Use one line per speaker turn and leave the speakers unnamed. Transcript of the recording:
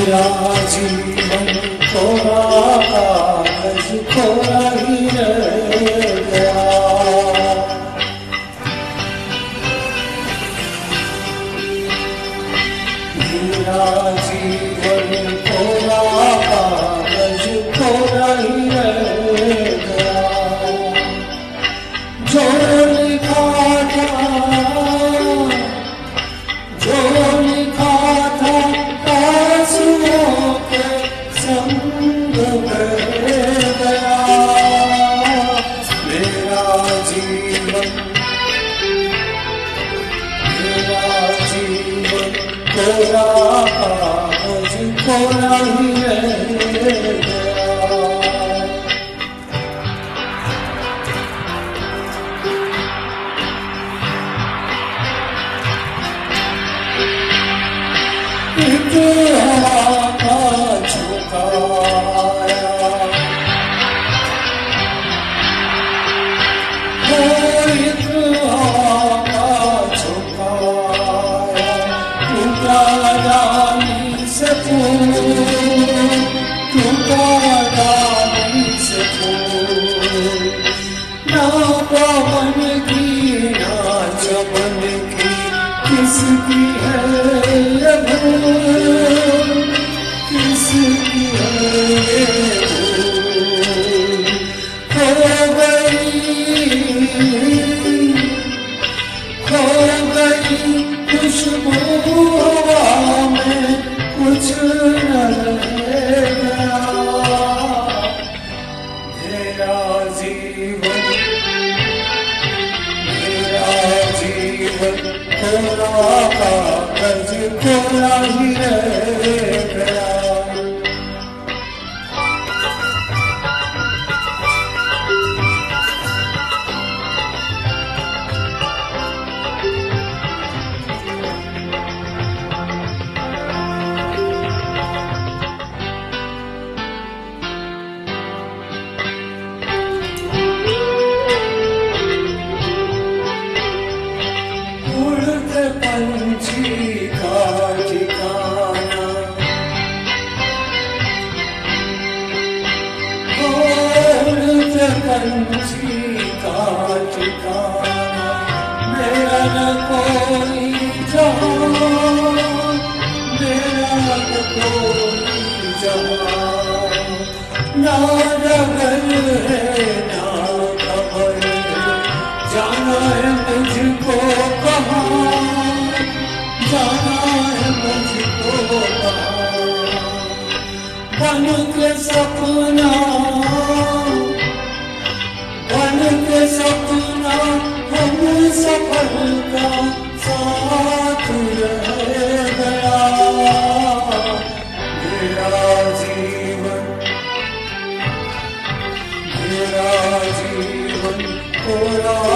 मेरा जीवन थोड़ा कागज थोड़ा ही रह गया। मेरा जीवन थोड़ा कागज थोड़ा ही रह गया। जो लिखा था, जो लिखा था आंसुओं के संग बह गया। मेरा जीवन थोड़ा कागज थोड़ा ही रह गया। किसकी है ये भूल, किसकी है ये भूल। खो गई खुशबू हवा में, कुछ न रह गया। मेरा जीवन थोड़ा कागज थोड़ा ही रह गया। पंछी का ठिकाना, उड़ते पंछी का ठिकाना, मेरा न कोई जहां, मेरा न कोई जहां। ना डगर है ना खबर है, जाना है मुझको कहाँ, जाना है मुझको कहाँ। बन के सपना, बन के सपना हम सफल का साथ रह गया। मेरा जीवन थोड़ा